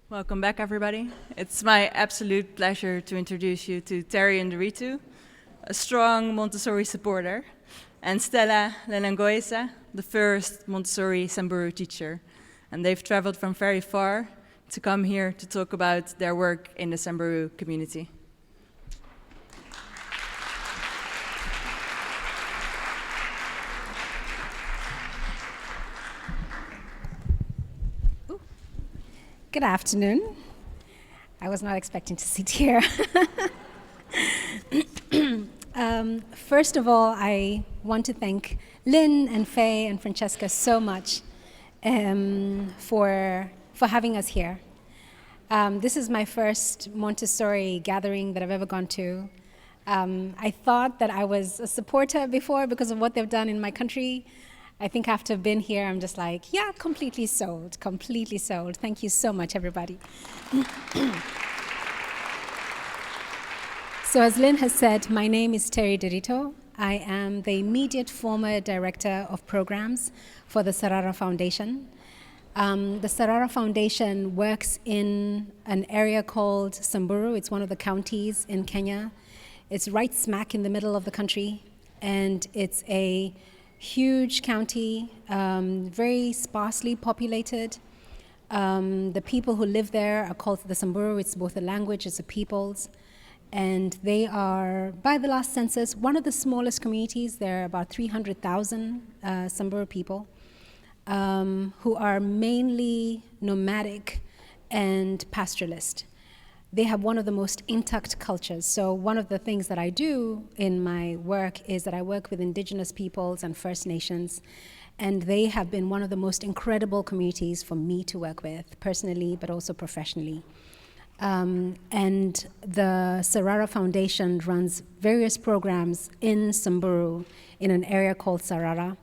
Welcome back, everybody. It's my absolute pleasure to introduce you to Terry Nderitu, a strong Montessori supporter, and Stella Lenangoisa, the first Montessori Samburu teacher. And they've traveled from very far to come here to talk about their work in the Samburu community. Good afternoon. I was not expecting to sit here. First of all, I want to thank Lynn and Faye and Francesca so much for having us here. This is my first Montessori gathering that I've ever gone to. I thought that I was a supporter before because of what they've done in my country. I think after being here, I'm just like, yeah, completely sold, completely sold. Thank you so much, everybody. So as Lynn has said, my name is Terry Nderitu. I am the immediate former director of programs for the Sarara Foundation. The Sarara Foundation works in an area called Samburu. It's one of the counties in Kenya. It's right smack in the middle of the country, and it's a huge county, very sparsely populated. The people who live there are called the Samburu. It's both a language, it's a peoples. And they are, by the last census, one of the smallest communities. There are about 300,000 Samburu people who are mainly nomadic and pastoralist. They have one of the most intact cultures. So one of the things that I do in my work is that I work with indigenous peoples and First Nations, and they have been one of the most incredible communities for me to work with, personally, but also professionally. And the Sarara Foundation runs various programs in Samburu in an area called Sarara,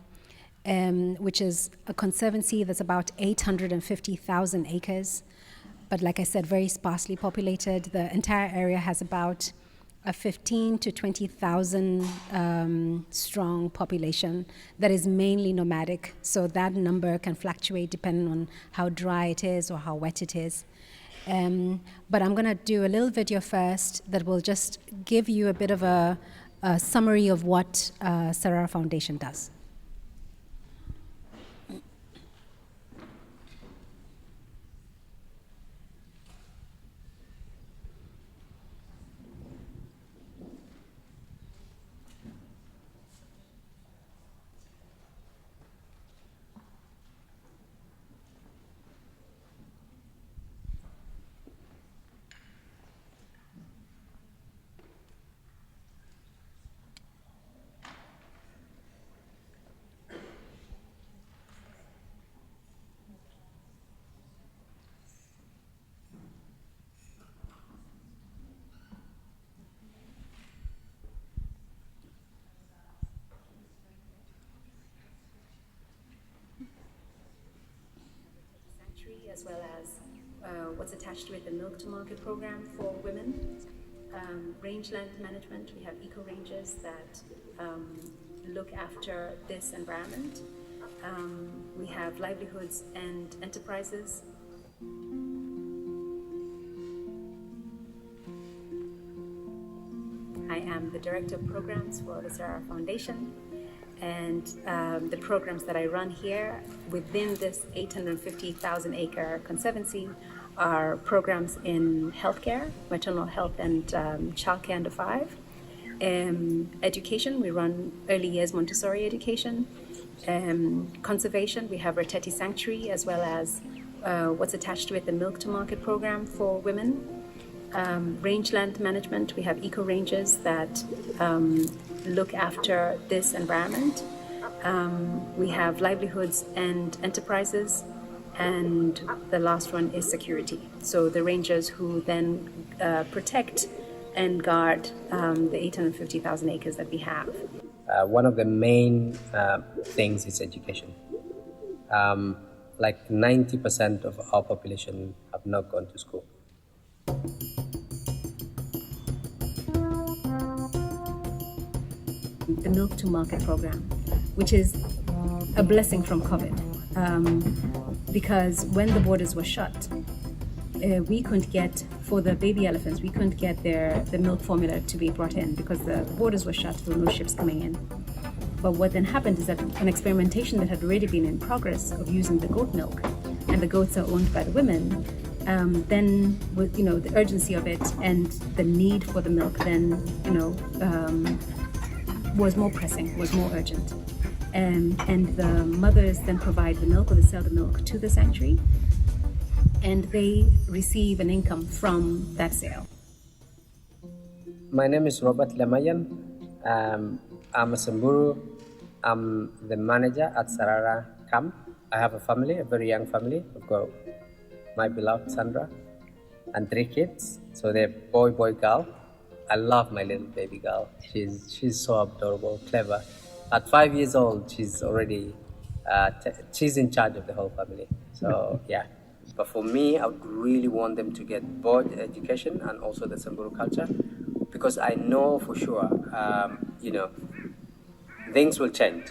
which is a conservancy that's about 850,000 acres. But like I said, very sparsely populated. The entire area has about a 15 to 20,000 strong population that is mainly nomadic. So that number can fluctuate depending on how dry it is or how wet it is. But I'm going to do a little video first that will just give you a bit of a summary of what Sarara Foundation does. As well as what's attached to it, the Milk to Market program for women, rangeland management. We have eco ranges that look after this environment. We have livelihoods and enterprises. I am the director of programs for the Sarara Foundation. And the programs that I run here within this 850,000 acre conservancy are programs in healthcare, maternal health and childcare under 5. Education, we run early years Montessori education. Conservation, we have Reteti Sanctuary, as well as what's attached to it, the Milk to Market program for women. Rangeland management, we have eco ranges that look after this environment. We have livelihoods and enterprises, and the last one is security. So the rangers who then protect and guard the 850,000 acres that we have. One of the main things is education. Like 90% of our population have not gone to school. The Milk to Market program, which is a blessing from COVID, because when the borders were shut, we couldn't get, for the baby elephants, we couldn't get the milk formula to be brought in because the borders were shut, there were no ships coming in. But what then happened is that an experimentation that had already been in progress of using the goat milk, and the goats are owned by the women, then with, the urgency of it and the need for the milk then, was more pressing, was more urgent. And the mothers then provide the milk or they sell the milk to the sanctuary, and they receive an income from that sale. My name is Robert Lemayan. I'm a Samburu. I'm the manager at Sarara Camp. I have a family, a very young family. I've got my beloved Sandra and 3 kids. So they're boy, girl. I love my little baby girl. She's so adorable, clever. At 5 years old, she's already, she's in charge of the whole family. So yeah. But for me, I would really want them to get both education and also the Samburu culture, because I know for sure, things will change.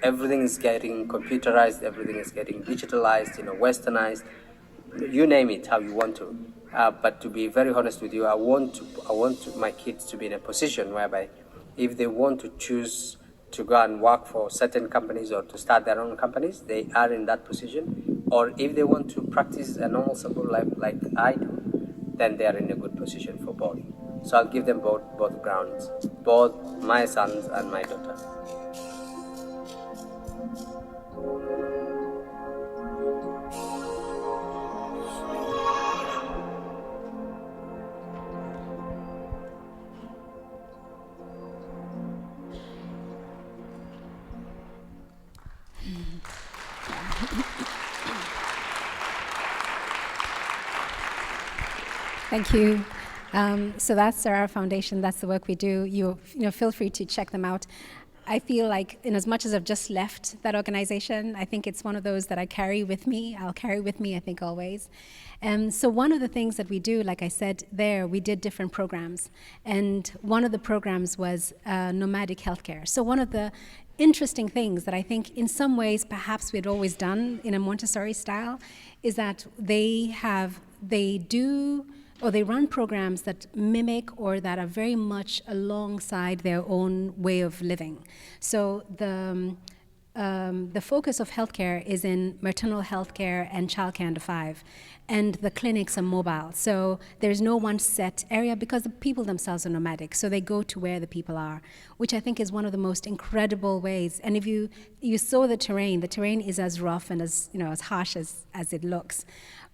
Everything is getting computerized, everything is getting digitalized, westernized, you name it, how you want to. But to be very honest with you, I want my kids to be in a position whereby if they want to choose to go and work for certain companies or to start their own companies, they are in that position. Or if they want to practice a normal Samburu life like I do, then they are in a good position for both. So I'll give them both grounds, both my sons and my daughter. Thank you. So that's our foundation. That's the work we do. You feel free to check them out. I feel like, in as much as I've just left that organization, I think it's one of those that I carry with me. I'll carry with me, I think, always. So one of the things that we do, like I said there, we did different programs. And one of the programs was nomadic healthcare. So one of the interesting things that I think in some ways perhaps we'd always done in a Montessori style is that they run programs that mimic or that are very much alongside their own way of living. So the focus of healthcare is in maternal healthcare and childcare under 5, and the clinics are mobile. So there's no one set area because the people themselves are nomadic. So they go to where the people are, which I think is one of the most incredible ways. And if you saw the terrain is as rough and as harsh as it looks.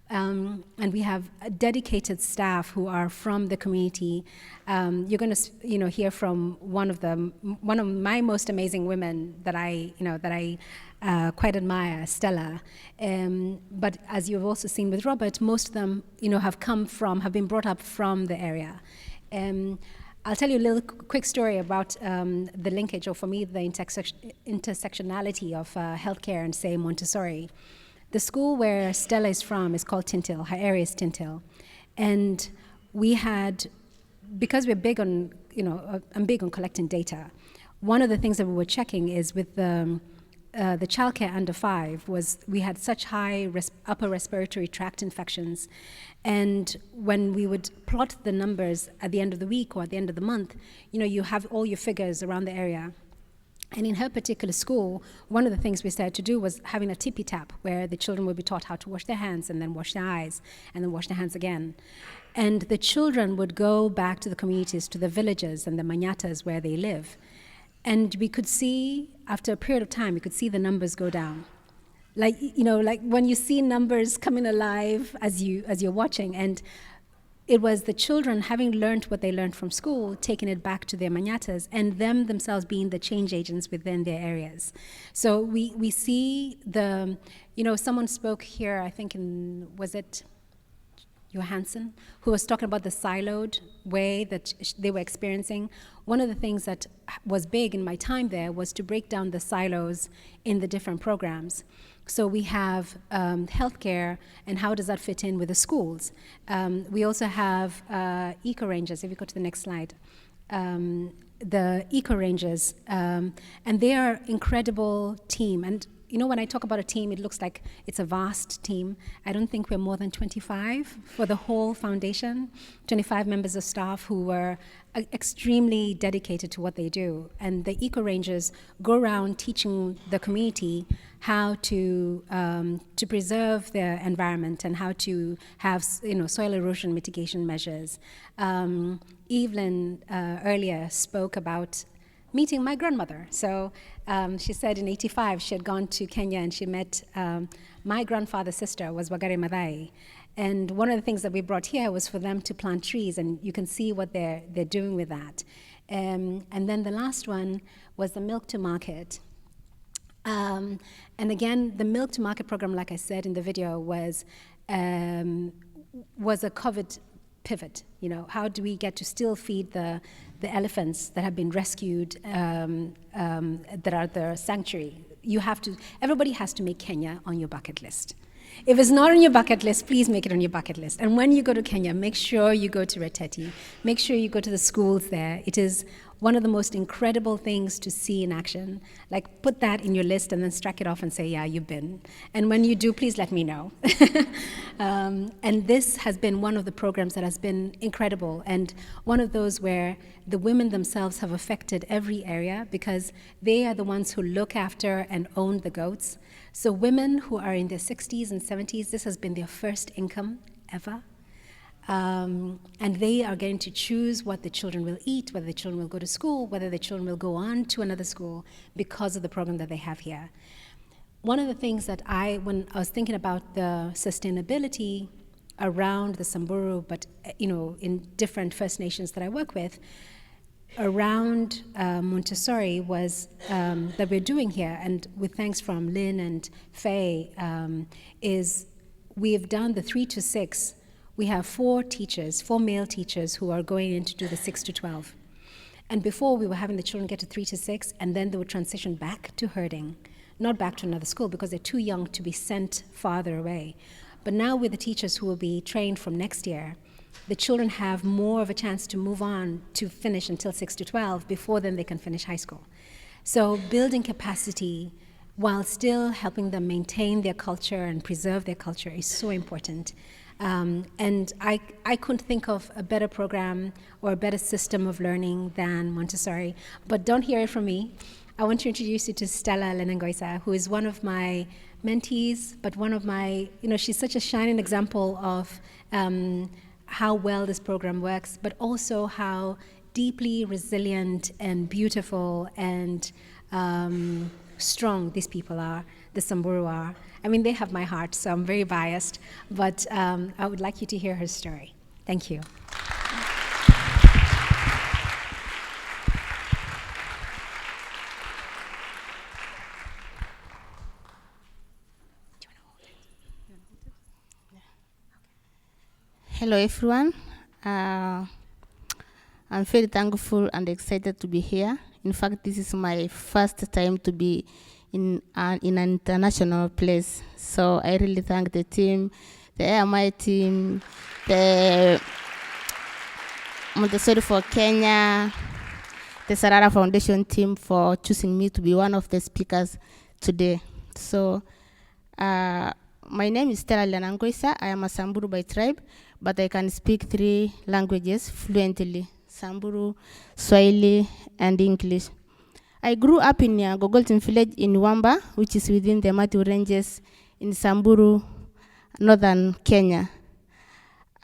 And we have a dedicated staff who are from the community. You're going to, hear from one of my most amazing women that I quite admire, Stella. But as you've also seen with Robert, most of them, have been brought up from the area. I'll tell you a little quick story about the linkage, or for me, the intersectionality of healthcare and, say, Montessori. The school where Stella is from is called Tintil. Her area is Tintil. And we had, because we're big on, I'm big on collecting data, one of the things that we were checking is with the childcare under 5 was we had such high upper respiratory tract infections. And when we would plot the numbers at the end of the week or at the end of the month, you have all your figures around the area. And in her particular school, one of the things we started to do was having a tippy tap where the children would be taught how to wash their hands and then wash their eyes and then wash their hands again. And the children would go back to the communities, to the villages and the manyatas where they live. And we could see, after a period of time, we could see the numbers go down. Like when you see numbers coming alive as you're watching. And it was the children, having learned what they learned from school, taking it back to their manyatas, and them themselves being the change agents within their areas. So we see someone spoke here, I think was it Johansson, who was talking about the siloed way that they were experiencing. One of the things that was big in my time there was to break down the silos in the different programs. So we have healthcare, and how does that fit in with the schools? We also have eco-rangers, if you go to the next slide. The eco-rangers, and they are incredible team. And when I talk about a team, it looks like it's a vast team. I don't think we're more than 25 for the whole foundation, 25 members of staff who were extremely dedicated to what they do. And the Eco Rangers go around teaching the community how to preserve their environment and how to have soil erosion mitigation measures. Evelyn earlier spoke about meeting my grandmother. So she said in '85 she had gone to Kenya and she met my grandfather's sister was Wagare Madai. And one of the things that we brought here was for them to plant trees, and you can see what they're doing with that. And then the last one was the Milk to Market. And again, the Milk to Market program, like I said in the video, was a COVID pivot. How do we get to still feed the elephants that have been rescued, that are the sanctuary? Everybody has to make Kenya on your bucket list. If it's not on your bucket list, please make it on your bucket list. And when you go to Kenya, make sure you go to Reteti. Make sure you go to the schools there. It is one of the most incredible things to see in action. Like, put that in your list and then strike it off and say, yeah, you've been. And when you do, please let me know. And this has been one of the programs that has been incredible, and one of those where the women themselves have affected every area because they are the ones who look after and own the goats. So women who are in their 60s and 70s, this has been their first income ever. And they are getting to choose what the children will eat, whether the children will go to school, whether the children will go on to another school because of the program that they have here. One of the things that when I was thinking about the sustainability around the Samburu, but in different First Nations that I work with, around Montessori was that we're doing here, and with thanks from Lynn and Faye, is we have done the 3 to 6. We have 4 male teachers who are going in to do the 6 to 12. And before, we were having the children get to 3 to 6, and then they would transition back to herding, not back to another school because they're too young to be sent farther away. But now with the teachers who will be trained from next year, the children have more of a chance to move on to finish until 6 to 12 before then they can finish high school. So building capacity while still helping them maintain their culture and preserve their culture is so important. And I couldn't think of a better program or a better system of learning than Montessori. But don't hear it from me. I want to introduce you to Stella Lenangoisa, who is one of my mentees, but one of my, she's such a shining example of how well this program works, but also how deeply resilient and beautiful and strong these people are, the Samburu are. I mean, they have my heart, so I'm very biased, but I would like you to hear her story. Thank you. Hello, everyone. I'm very thankful and excited to be here. In fact, this is my first time to be in an international place. So I really thank the team, the AMI team, the Montessori for Kenya, the Sarara Foundation team for choosing me to be one of the speakers today. So my name is Stella Lenangoisa. I am a Samburu by tribe, but I can speak 3 languages fluently: Samburu, Swahili, and English. I grew up in Gogoltin village in Wamba, which is within the Matu Ranges in Samburu, northern Kenya.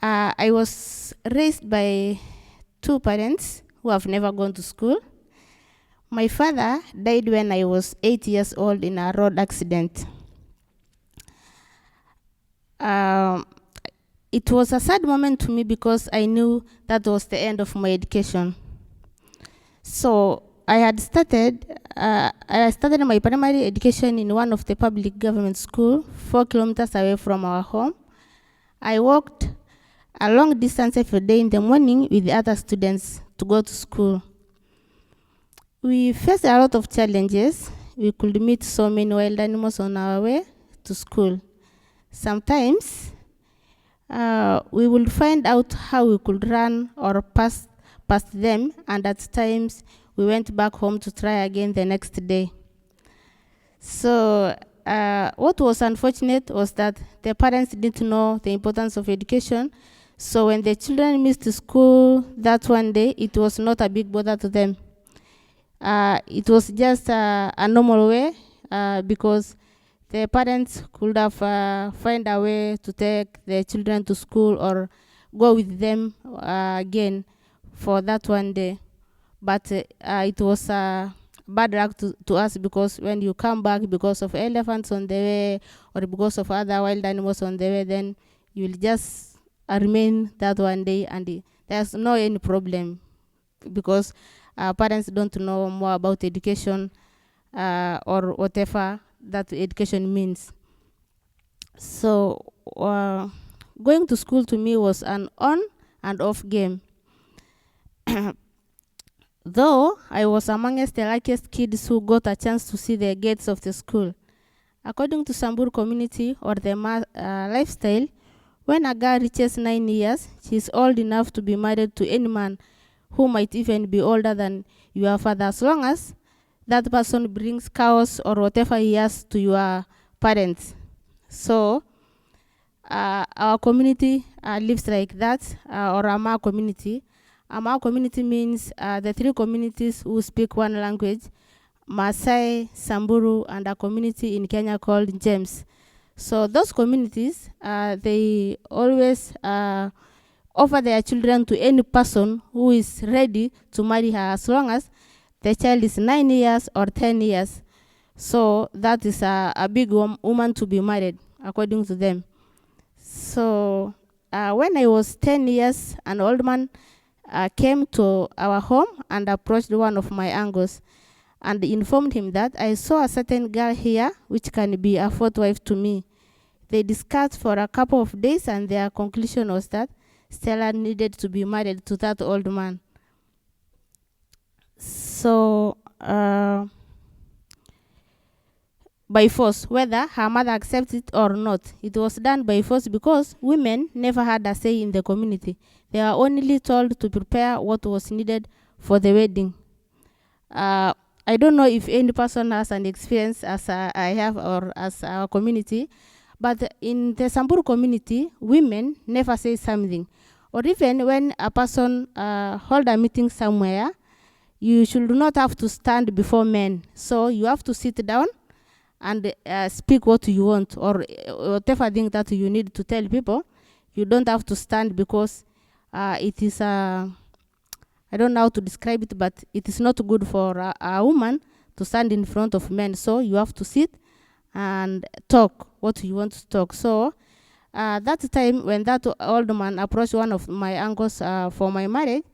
I was raised by 2 parents who have never gone to school. My father died when I was 8 years old in a road accident. It was a sad moment to me because I knew that was the end of my education. So I started my primary education in one of the public government schools, 4 kilometers away from our home. I walked a long distance every day in the morning with the other students to go to school. We faced a lot of challenges. We could meet so many wild animals on our way to school. Sometimes we would find out how we could run or pass them, and at times we went back home to try again the next day. So what was unfortunate was that the parents didn't know the importance of education. So when the children missed school that one day, it was not a big bother to them. It was just a normal way because the parents could have find a way to take their children to school or go with them again for that one day. But it was bad luck to us, because when you come back because of elephants on the way or because of other wild animals on the way, then you will just remain that one day, and there's no any problem because parents don't know more about education or whatever that education means. So going to school to me was an on and off game. Though I was amongst the luckiest kids who got a chance to see the gates of the school. According to Samburu community or the lifestyle, when a girl reaches 9 years, she is old enough to be married to any man who might even be older than your father, as long as that person brings cows or whatever he has to your parents. So our community lives like that, or Ama community. Ama community means the three communities who speak one language: Maasai, Samburu, and a community in Kenya called James. So those communities, they always offer their children to any person who is ready to marry her, as long as the child is 9 years or 10 years. So that is a big woman to be married, according to them. So when I was 10 years, an old man came to our home and approached one of my uncles and informed him that I saw a certain girl here which can be a fourth wife to me. They discussed for a couple of days, and their conclusion was that Stella needed to be married to that old man. So by force, whether her mother accepts it or not, it was done by force, because women never had a say in the community. They were only told to prepare what was needed for the wedding. I don't know if any person has an experience as I have or as our community, but in the Samburu community, women never say something. Or even when a person hold a meeting somewhere, you should not have to stand before men. So you have to sit down and speak what you want, or whatever thing that you need to tell people. You don't have to stand, because it is I don't know how to describe it, but it is not good for a woman to stand in front of men. So you have to sit and talk what you want to talk. So that time when that old man approached one of my uncles for my marriage,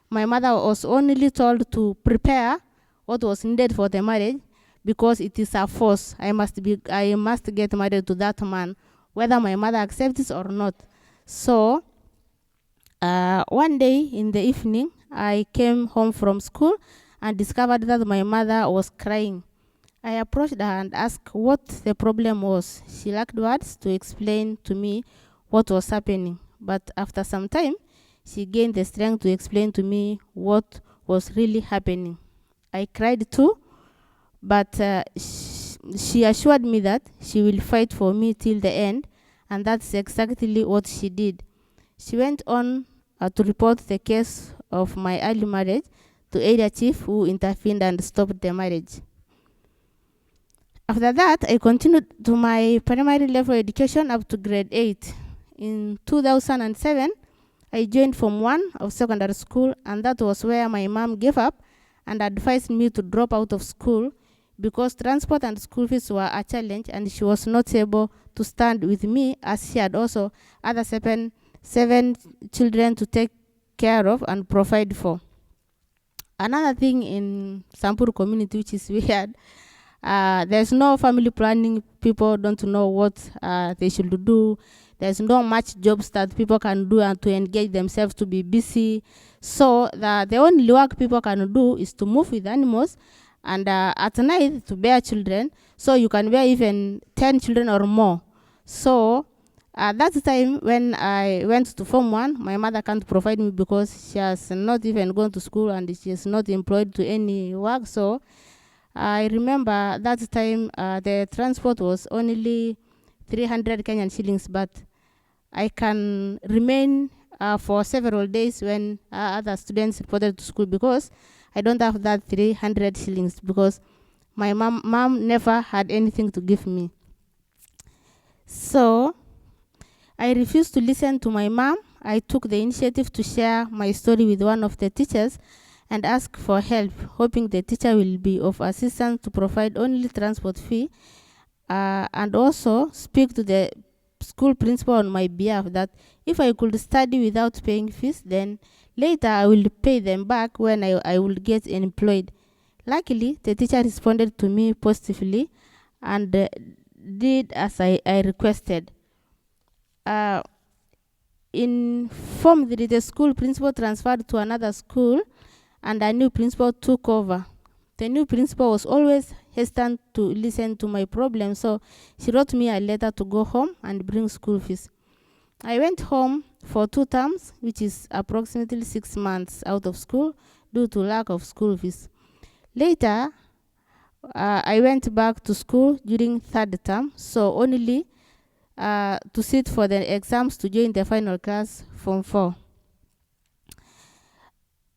my mother was only told to prepare what was needed for the marriage, because it is a force. I must get married to that man, whether my mother accepts it or not. So one day in the evening, I came home from school and discovered that my mother was crying. I approached her and asked what the problem was. She lacked words to explain to me what was happening. But after some time, she gained the strength to explain to me what was really happening. I cried too, but she assured me that she will fight for me till the end, and that's exactly what she did. She went on to report the case of my early marriage to area chief, who intervened and stopped the marriage. After that, I continued to my primary level education up to grade 8. In 2007, I joined Form 1 of secondary school, and that was where my mom gave up and advised me to drop out of school because transport and school fees were a challenge, and she was not able to stand with me, as she had also other seven children to take care of and provide for. Another thing in Samburu community which is weird, there's no family planning. People don't know what they should do. There's not much jobs that people can do and to engage themselves to be busy. So the only work people can do is to move with animals and at night to bear children. So you can bear even 10 children or more. So that time when I went to Form 1, my mother can't provide me because she has not even gone to school and she is not employed to any work. So I remember that time the transport was only 300 Kenyan shillings, but I can remain for several days when other students reported to school because I don't have that 300 shillings because my mom never had anything to give me. So I refused to listen to my mom. I took the initiative to share my story with one of the teachers and ask for help, hoping the teacher will be of assistance to provide only transport fee and also speak to the school principal on my behalf that if I could study without paying fees, then later I will pay them back when I will get employed. Luckily, the teacher responded to me positively and did as I requested. Informed the school principal transferred to another school and a new principal took over. The new principal was always hesitant to listen to my problem, so she wrote me a letter to go home and bring school fees. I went home for 2 terms, which is approximately 6 months out of school due to lack of school fees. Later, I went back to school during 3rd term, so only to sit for the exams to join the final class Form 4.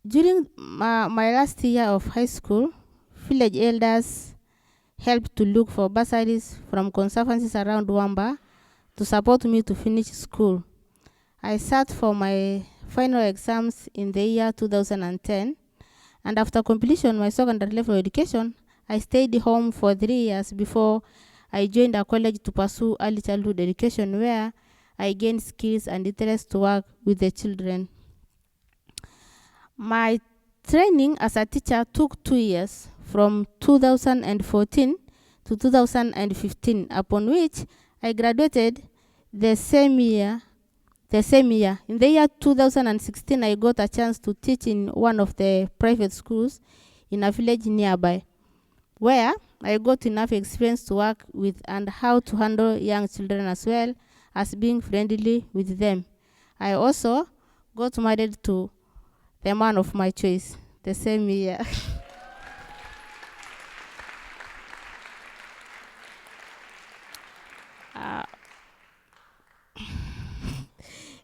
During my last year of high school, village elders helped to look for bursaries from conservancies around Wamba to support me to finish school. I sat for my final exams in the year 2010, and after completion of my secondary level education, I stayed home for 3 years before I joined a college to pursue early childhood education where I gained skills and interest to work with the children. My training as a teacher took 2 years, from 2014 to 2015, upon which I graduated the same year. In the year 2016, I got a chance to teach in one of the private schools in a village nearby, where I got enough experience to work with and how to handle young children as well as being friendly with them. I also got married to the man of my choice the same year.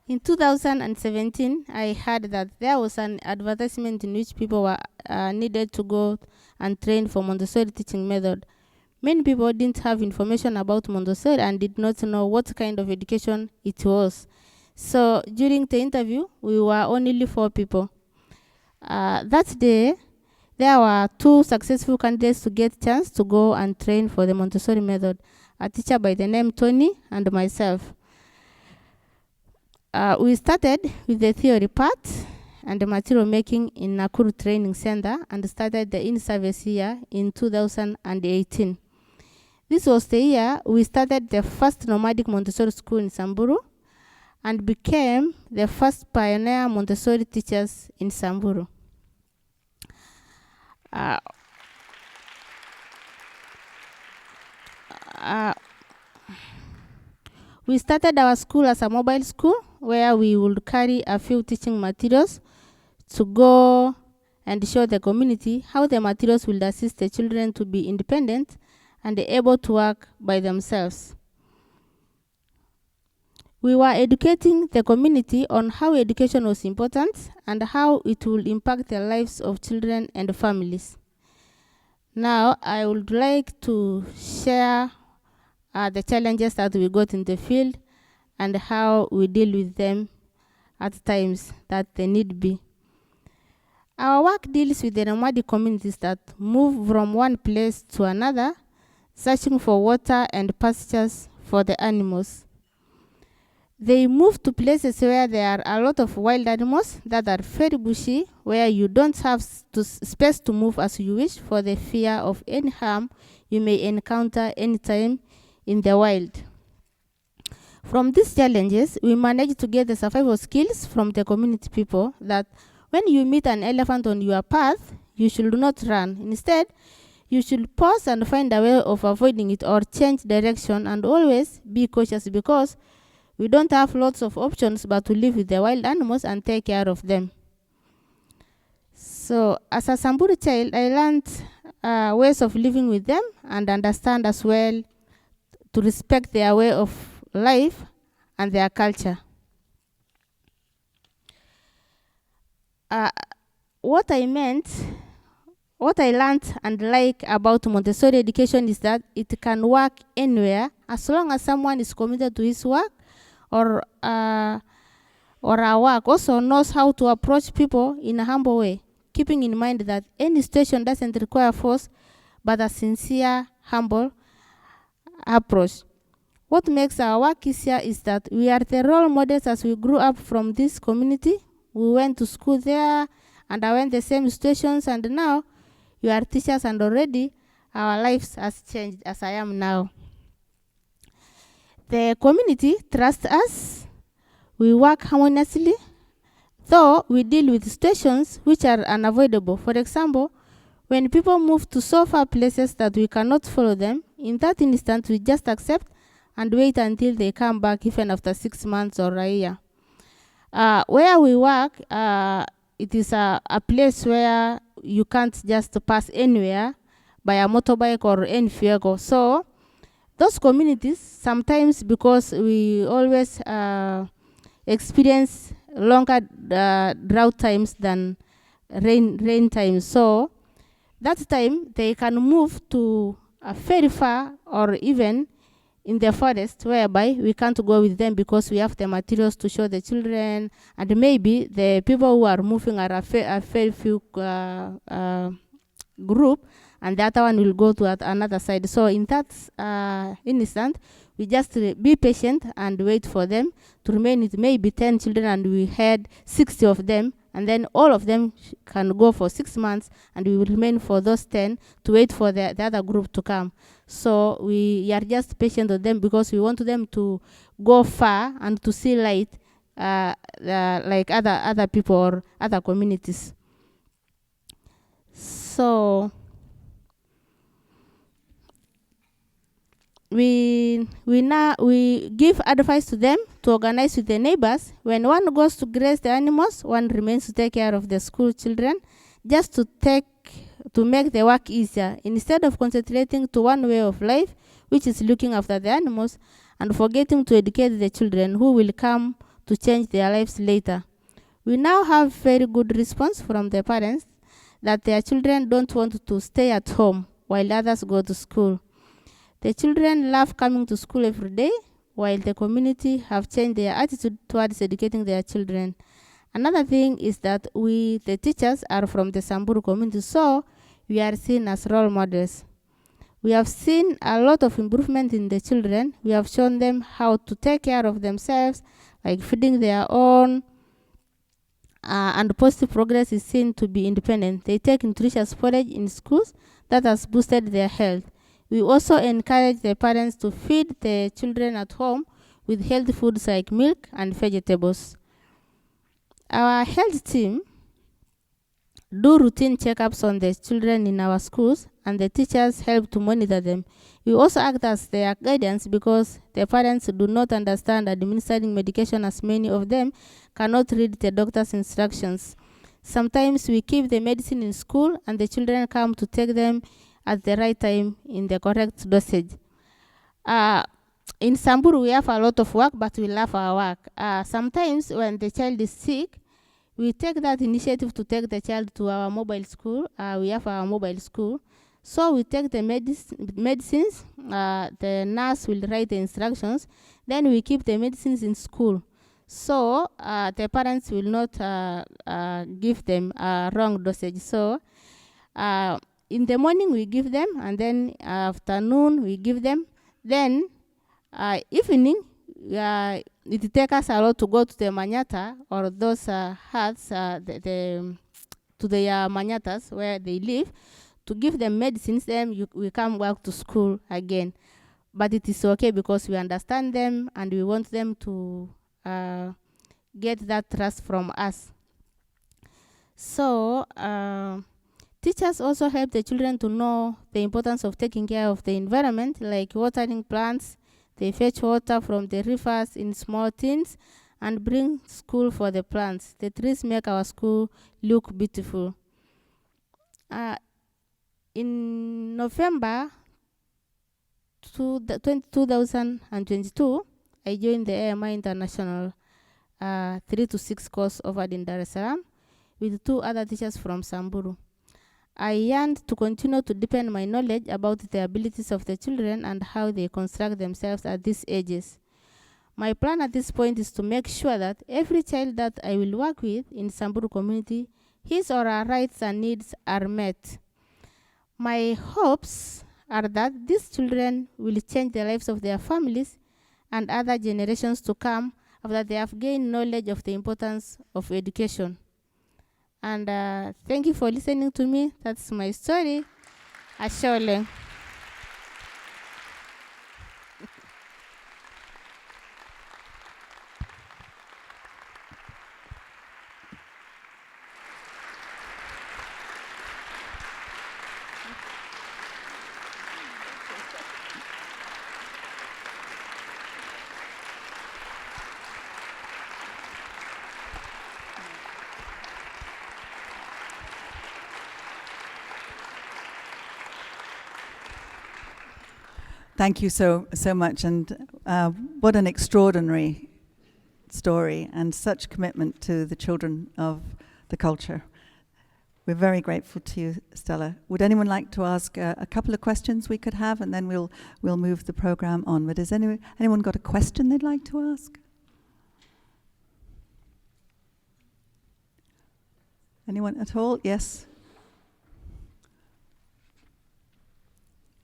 In 2017, I heard that there was an advertisement in which people were needed to go and train for Montessori teaching method. Many people didn't have information about Montessori and did not know what kind of education it was. So during the interview, we were only 4 people. That day, there were 2 successful candidates to get chance to go and train for the Montessori method, a teacher by the name Tony and myself. We started with the theory part and the material making in Nakuru Training Center and started the in-service year in 2018. This was the year we started the first nomadic Montessori school in Samburu and became the first pioneer Montessori teachers in Samburu. We started our school as a mobile school where we would carry a few teaching materials to go and show the community how the materials will assist the children to be independent and able to work by themselves. We were educating the community on how education was important and how it will impact the lives of children and families. Now, I would like to share the challenges that we got in the field and how we deal with them at times that they need be. Our work deals with the nomadic communities that move from one place to another, searching for water and pastures for the animals. They move to places where there are a lot of wild animals that are very bushy, where you don't have space to move as you wish for the fear of any harm you may encounter anytime in the wild. From these challenges, we managed to get the survival skills from the community people that when you meet an elephant on your path, you should not run. Instead, you should pause and find a way of avoiding it or change direction and always be cautious because we don't have lots of options but to live with the wild animals and take care of them. So, as a Samburu child, I learned ways of living with them and understand as well to respect their way of life and their culture. What I learned and like about Montessori education is that it can work anywhere as long as someone is committed to his work or our work, also knows how to approach people in a humble way, keeping in mind that any situation doesn't require force, but a sincere, humble approach. What makes our work easier is that we are the role models as we grew up from this community. We went to school there and I went the same situations, and now you are teachers, and already our lives has changed as I am now. The community trusts us. We work harmoniously, though we deal with situations which are unavoidable. For example, when people move to so far places that we cannot follow them, in that instant we just accept and wait until they come back, even after 6 months or a year. Where we work, it is a place where you can't just pass anywhere by a motorbike or any vehicle. So those communities, sometimes because we always experience longer drought times than rain times, so that time they can move to very far or even in the forest, whereby we can't go with them because we have the materials to show the children, and maybe the people who are moving are a very few group, and the other one will go to another side. So in that instant, we just be patient and wait for them to remain with maybe 10 children, and we had 60 of them, and then all of them can go for 6 months, and we will remain for those 10 to wait for the other group to come. So we are just patient with them because we want them to go far and to see light like other people or other communities. So we give advice to them to organize with the neighbors. When one goes to graze the animals, one remains to take care of the school children, just to make the work easier, instead of concentrating to one way of life, which is looking after the animals, and forgetting to educate the children who will come to change their lives later. We now have very good response from the parents that their children don't want to stay at home while others go to school. The children love coming to school every day, while the community have changed their attitude towards educating their children. Another thing is that we, the teachers, are from the Samburu community, so we are seen as role models. We have seen a lot of improvement in the children. We have shown them how to take care of themselves, like feeding their own, and positive progress is seen to be independent. They take nutritious porridge in schools that has boosted their health. We also encourage the parents to feed the children at home with healthy foods like milk and vegetables. Our health team do routine checkups on the children in our schools, and the teachers help to monitor them. We also act as their guidance because the parents do not understand administering medication, as many of them cannot read the doctor's instructions. Sometimes we keep the medicine in school and the children come to take them at the right time in the correct dosage. In Samburu, we have a lot of work, but we love our work. Sometimes when the child is sick, we take that initiative to take the child to our mobile school. We have our mobile school. So we take the medicines, the nurse will write the instructions, then we keep the medicines in school. So the parents will not give them a wrong dosage. So in the morning we give them, and then afternoon we give them. Then evening, it takes us a lot to go to the manyata or those huts, to their manyatas where they live, to give them medicines. Then we come back to school again. But it is okay because we understand them and we want them to get that trust from us. So teachers also help the children to know the importance of taking care of the environment, like watering plants. They fetch water from the rivers in small tins and bring school for the plants. The trees make our school look beautiful. In November 2022, I joined the AMI International 3 to 6 course offered in Dar es Salaam with 2 other teachers from Samburu. I yearned to continue to deepen my knowledge about the abilities of the children and how they construct themselves at these ages. My plan at this point is to make sure that every child that I will work with in Samburu community, his or her rights and needs are met. My hopes are that these children will change the lives of their families and other generations to come after they have gained knowledge of the importance of education. And thank you for listening to me. That's my story. Ashole. Thank you so much, and what an extraordinary story and such commitment to the children of the culture. We're very grateful to you, Stella. Would anyone like to ask a couple of questions we could have, and then we'll move the program on. But has anyone got a question they'd like to ask? Anyone at all? Yes.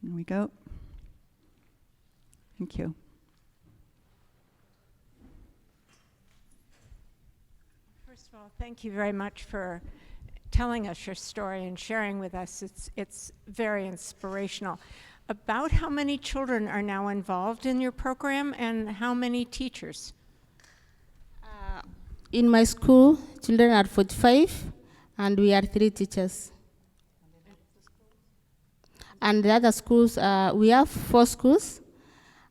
Here we go. Thank you. First of all, thank you very much for telling us your story and sharing with us. It's very inspirational. About how many children are now involved in your program and how many teachers? In my school, children are 45 and we are 3 teachers. And the other schools, we have 4 schools.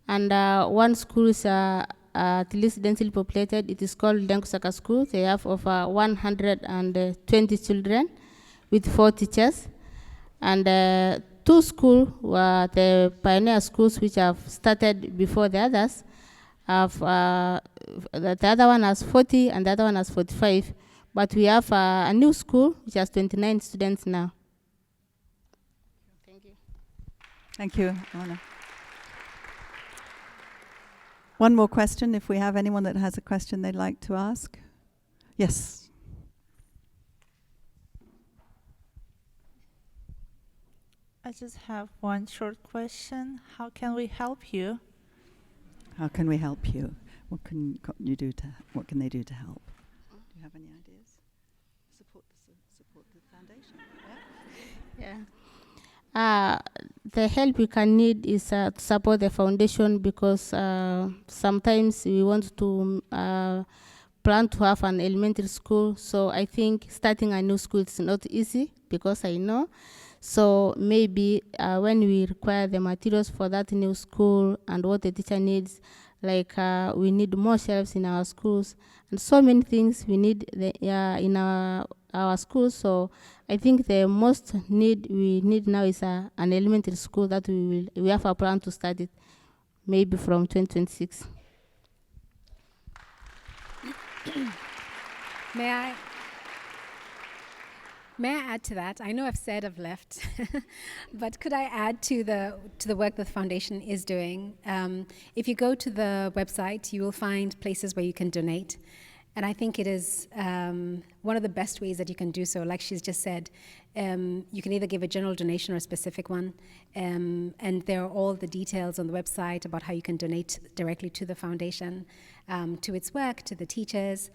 And one school is at least densely populated. It is called Denkusaka School. They have over 120 children with 4 teachers. And 2 schools were the pioneer schools which have started before the others. The other one has 40 and the other one has 45. But we have a new school which has 29 students now. Thank you. Thank you, Anna. One more question, if we have anyone that has a question they'd like to ask. Yes. I just have one short question. How can we help you? How can we help you? What can they do to help? Do you have any ideas? Support the foundation. Yeah. The help we can need is to support the foundation, because sometimes we want to plan to have an elementary school. So I think starting a new school is not easy, because I know. So maybe when we require the materials for that new school and what the teacher needs, like we need more shelves in our schools and so many things we need in our schools. So I think the most we need now is an elementary school that we have a plan to start it maybe from 2026. May I add to that? I know I've left, but could I add to the work that the foundation is doing? If you go to the website, you will find places where you can donate. And I think it is one of the best ways that you can do so. Like she's just said, you can either give a general donation or a specific one. And there are all the details on the website about how you can donate directly to the foundation, to its work, to the teachers.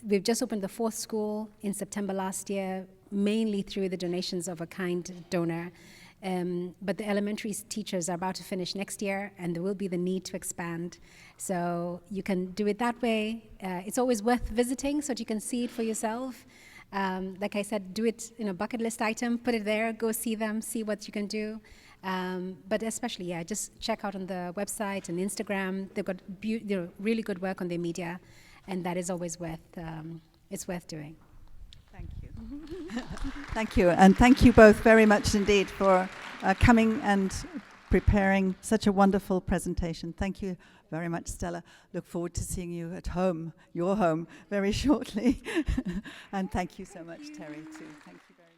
We've just opened the 4th school in September last year, mainly through the donations of a kind donor. But the elementary teachers are about to finish next year, and there will be the need to expand. So you can do it that way. It's always worth visiting so that you can see it for yourself. Like I said, do it in a bucket list item, put it there, go see them, see what you can do. But especially, just check out on the website and Instagram. They've got really good work on their media, and that is always worth doing. Thank you. Thank you, and thank you both very much indeed for coming and preparing such a wonderful presentation. Thank you very much, Stella. Look forward to seeing you at home, your home, very shortly. And thank you so much, Terry, too. Thank you very much.